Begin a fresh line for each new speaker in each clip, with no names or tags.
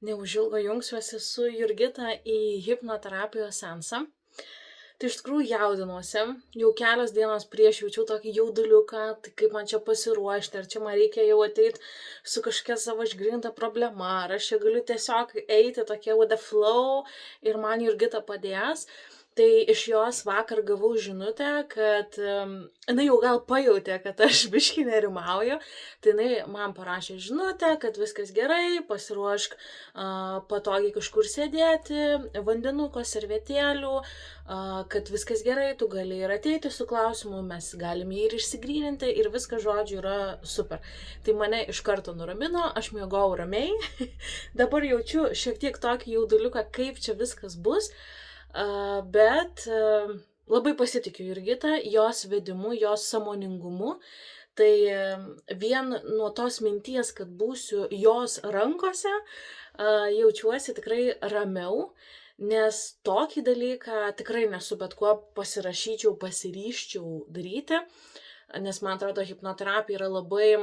Neužilgo jungsiuosi su Jurgita į hipnoterapijos seansą. Tai iš tikrųjų jaudinuosi, jau kelios dienos prieš jaučiau tokį jauduliuką, tai kaip man čia pasiruošti, ar čia man reikia jau ateiti su kažkokia savo išgrinta problema, ar aš čia galiu tiesiog eiti tokia with the flow ir man Jurgita padės. Tai iš jos vakar gavau žinutę, kad jinai jau gal pajautė, kad aš biškį nerimauju, tai jinai man parašė žinutę, kad viskas gerai, pasiruošk patogiai kažkur sėdėti, vandenuko, servetėlių, kad viskas gerai, tu gali ir ateiti su klausimu, mes galime jį ir išsigryninti ir viskas, žodžiu, yra super. Tai mane iš karto nuramino, aš miegojau ramiai, dabar jaučiu šiek tiek tokį jauduliuką, kaip čia viskas bus, bet labai pasitikiu Jurgita, jos vedimu, jos sąmoningumu. Tai vien nuo tos minties, kad būsiu jos rankose, jaučiuosi tikrai ramiau, nes tokį dalyką tikrai nesu bet kuo pasiryščiau daryti, nes man atrodo, hipnoterapija yra labai,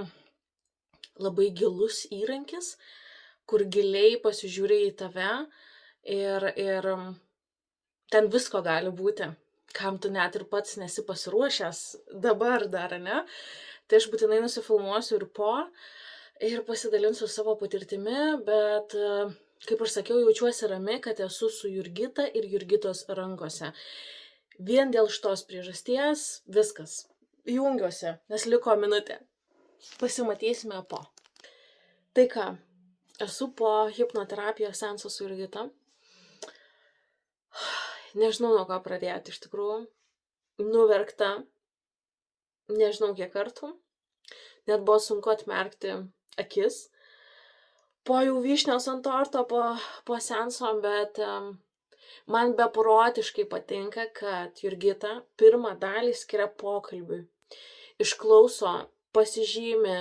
labai gilus įrankis, kur giliai pasižiūri į tave ir ten visko gali būti, kam tu net ir pats nesi pasiruošęs dabar dar, ne? Tai aš būtinai nusifilmuosiu ir pasidalinsiu savo patirtimi, bet, kaip aš sakiau, jaučiuosi rami, kad esu su Jurgita ir Jurgitos rankose. Vien dėl šitos priežasties viskas. Jungiuosi, nes liko minutė. Pasimatysime po. Tai ką, esu po hipnoterapijos seanso su Jurgita. Nežinau, nuo ko pradėti, iš tikrųjų. Nuverkta. Nežinau, kiek kartų. Net buvo sunku atmerkti akis. Po jau vyšnios ant torto, po seanso, bet man beprotiškai patinka, kad Jurgita pirmą dalį skiria pokalbiui. Išklauso, pasižymi.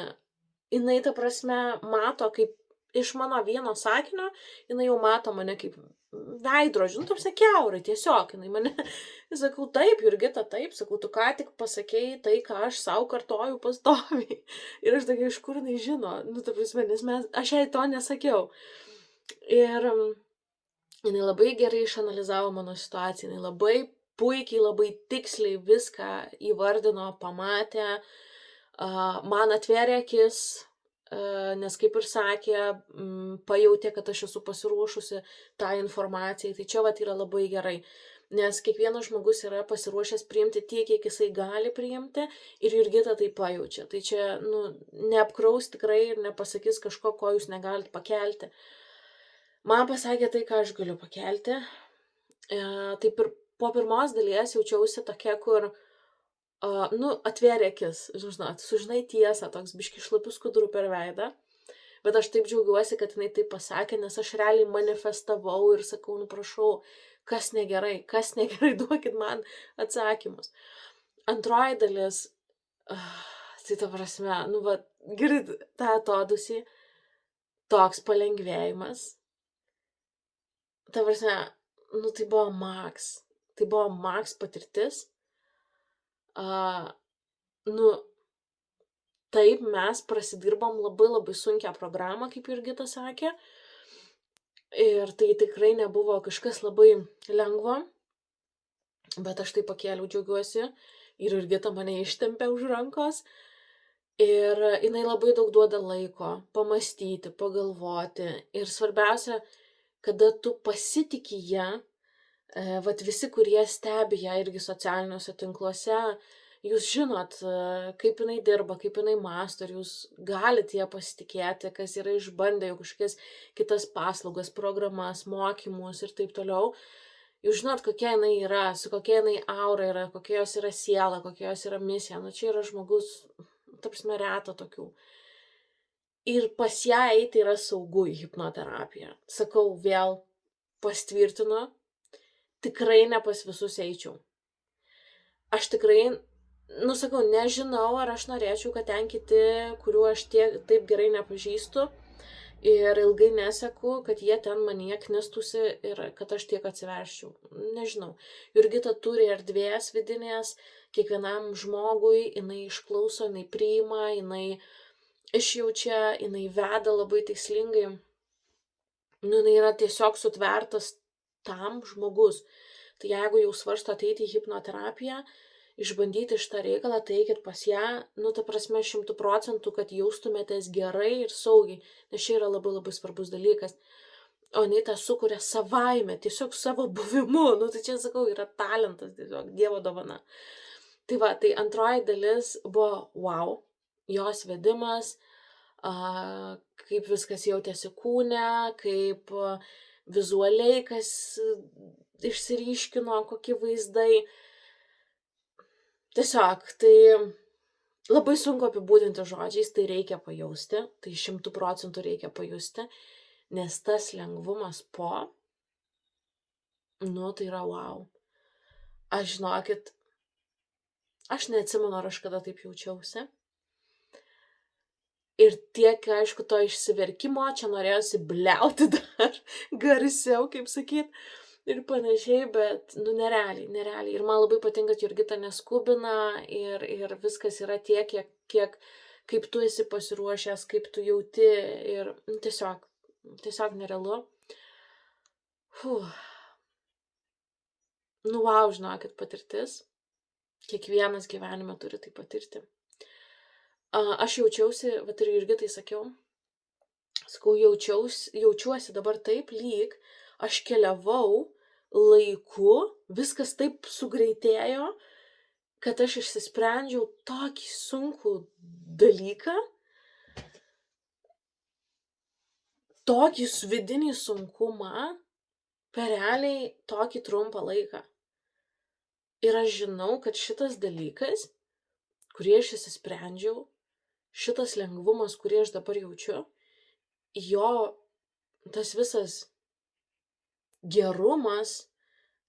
Jinai, ta prasme, mato, kaip iš mano vieno sakinio, jinai jau mato mane kaip veidrodžių, nu, tarsi kiaurai, tiesiog, jinai mane, sakau, taip, Jurgita, taip, sakau, tu ką tik pasakėjai tai, ką aš savo kartoju pastoviai. Ir aš tokia, iš kur jinai žino, nu, ta prasme, nes aš jai to nesakiau. Ir jinai labai gerai išanalizavo mano situaciją, jinai labai puikiai, labai tiksliai viską įvardino, pamatė, man atvėrė akis, nes kaip ir sakė, pajautė, kad aš esu pasiruošusi tą informaciją. Tai čia vat yra labai gerai, nes kiekvienas žmogus yra pasiruošęs priimti tiek, kiek jisai gali priimti ir Jurgita tai pajaučia. Tai čia, nu, neapkraus tikrai ir nepasakys kažko, ko jūs negalit pakelti. Man pasakė tai, ką aš galiu pakelti. Taip ir po pirmos dalies jaučiausi tokia, kur atvėrė akis, žinot, sužinai tiesą, toks biški šlapių skudurų per veidą, bet aš taip džiaugiuosi, kad jinai taip pasakė, nes aš realiai manifestavau ir sakau, nu prašau, kas negerai, duokit man atsakymus. Antroji dalis, tai ta prasme, nu va, girdit tą atodusį, toks palengvėjimas. Ta prasme, nu tai buvo max patirtis. Nu, taip, mes prasidirbom labai labai sunkią programą, kaip Jurgita sakė, ir tai tikrai nebuvo kažkas labai lengvo, bet aš tai pakėliau, džiaugiuosi, ir Jurgita mane ištempė už rankos, ir jinai labai daug duoda laiko pamastyti, pagalvoti, ir svarbiausia, kada tu pasitiki ją, vat visi, kurie stebi ją irgi socialiniuose tinkluose, jūs žinot, kaip jinai dirba, kaip jinai mąsto, ir jūs galite ją pasitikėti, kas yra išbandę jau kažkokias kitas paslaugas, programas, mokymus ir taip toliau. Jūs žinot, kokia jinai yra, su kokia jinai aura yra, kokia jos yra siela, kokia jos yra misija. Nu, čia yra žmogus, ta prasme, reta tokių. Ir pas ją eiti yra saugu į hipnoterapiją. Sakau, vėl pastvirtinu, tikrai ne pas visus eičiau. Aš tikrai, sakau, nežinau, ar aš norėčiau, kad ten kiti, kuriuo aš taip gerai nepažįstu ir ilgai neseku, kad jie ten manyje knistusi ir kad aš tiek atsiverščiau. Nežinau. Jurgita turi erdvės vidinės, kiekvienam žmogui, jinai išklauso, jinai priima, jinai išjaučia, jinai veda labai tikslingai. Nu, jinai yra tiesiog sutvertas tam žmogus. Tai jeigu jau svarsto ateiti į hipnoterapiją, išbandyti šitą reikalą, tai eikit pas ją, nu, ta prasme, 100%, kad jaustumėtės gerai ir saugiai, nes čia yra labai labai svarbus dalykas. O jinai tą sukuria savaime, tiesiog savo buvimu, nu, tai čia, sakau, yra talentas, tiesiog Dievo dovana. Tai va, tai antroji dalis buvo wow, jos vedimas, kaip viskas jautėsi kūne, kaip vizualiai, kas išsiryškino, kokie vaizdai. Tiesiog, tai labai sunku apibūdinti žodžiais, tai reikia pajausti, tai 100% reikia pajusti, nes tas lengvumas po, nu, tai yra wow. Aš žinokit, aš neatsimenu, ar aš kada taip jaučiausi. Ir tiek, aišku, to išsiverkimo, čia norėjosi bliauti dar garsiau, kaip sakyt, ir panašiai, bet, nu, nerealiai. Ir man labai patinka, kad Jurgita neskubina ir viskas yra tiek, kiek kaip tu esi pasiruošęs, kaip tu jauti ir nu, tiesiog nerealu. Nu, wow, žinokit, patirtis. Kiekvienas gyvenime turi tai patirti. Aš jaučiausi, vat ir Jurgitai sakiau, jaučiuosi dabar taip lyg, aš keliavau laiku, viskas taip sugreitėjo, kad aš išsisprendžiau tokį sunkų dalyką, tokį vidinį sunkumą per realiai tokį trumpą laiką. Ir aš žinau, kad šitas dalykas, kurį aš išsisprendžiau, šitas lengvumas, kurį aš dabar jaučiu, jo tas visas gerumas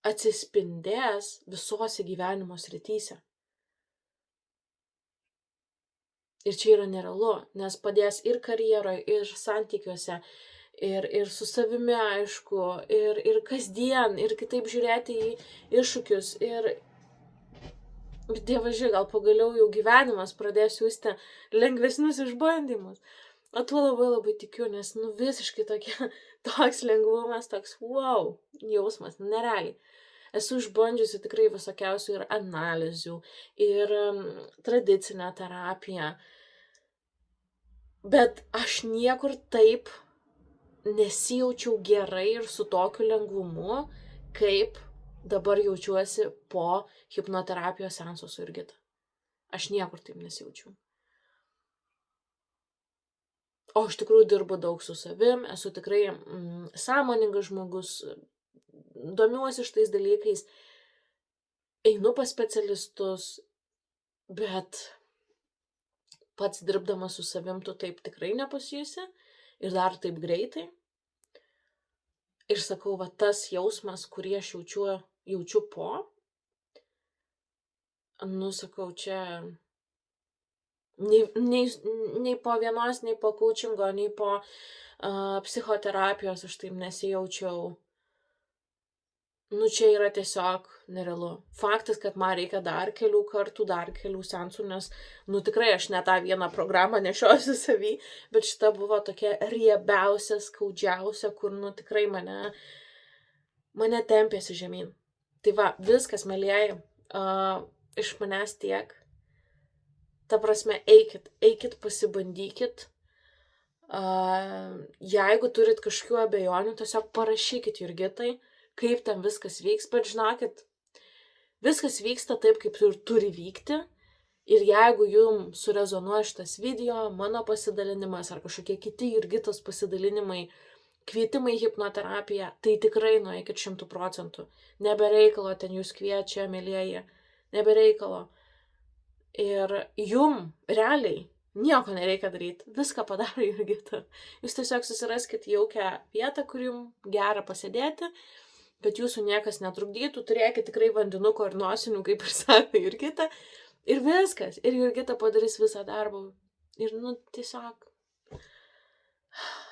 atsispindės visose gyvenimo srityse. Ir čia yra nerealu, nes padės ir karjeroje, ir santykiuose, ir su savimi, aišku, ir kasdien, ir kitaip žiūrėti į iššūkius, ir dievaži, gal pagaliau jau gyvenimas pradės siųsti lengvesnius išbandymus. O tuo labai labai tikiu, nes, nu, visiškai toks lengvumas, toks wow jausmas, nerealiai. Esu išbandžiusi tikrai visokiausių ir analizių, ir tradicinę terapiją, bet aš niekur taip nesijaučiau gerai ir su tokiu lengvumu, kaip dabar jaučiuosi po hipnoterapijos seanso su Jurgita. Aš niekur taip nesijaučiau. O iš tikrųjų dirbu daug su savim, esu tikrai sąmoningas žmogus, domiuosi šitais dalykais, einu pas specialistus, bet pats dirbdamas su savim tu taip tikrai nepasijusi ir dar taip greitai. Ir sakau, va tas jausmas, kurį aš jaučiu po, nu, sakau, čia nei po vienos, nei po coachingo, nei po psichoterapijos aš taip nesijaučiau. Nu, čia yra tiesiog nerealu. Faktas, kad man reikia dar kelių kartų, dar kelių seansų, nes, nu, tikrai aš ne tą vieną programą nešiosiu savy, bet šita buvo tokia riebiausia, skaudžiausia, kur, nu, tikrai mane tempėsi žemyn. Tai va, viskas, mielieji, iš manęs tiek. Ta prasme, eikit, pasibandykit. Jeigu turit kažkokių abejonių, tiesiog parašykit Jurgitai, kaip ten viskas vyks, bet žinokit, viskas vyksta taip, kaip ir turi vykti. Ir jeigu jums surezonuoja šitas video, mano pasidalinimas ar kažkokie kiti Jurgitos pasidalinimai, kvietimai į hipnoterapiją, tai tikrai nueikit 100%. Nebereikalo ten jūs kviečia, mielieji, nebereikalo. Ir jum realiai nieko nereikia daryti, viską padaro Jurgita. Jūs tiesiog susiraskit jaukią vietą, kur jums gera pasėdėti, kad jūsų niekas netrukdytų, turėkit tikrai vandenuko ir nosinių, kaip ir sako Jurgita, ir viskas. Ir Jurgita padarys visą darbą. Ir, nu, tiesiog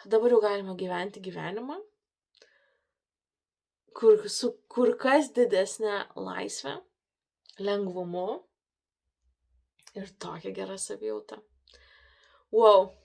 dabar jau galima gyventi gyvenimą, su kur kas didesnė laisvė, lengvumu ir tokia gera savijauta. Wow,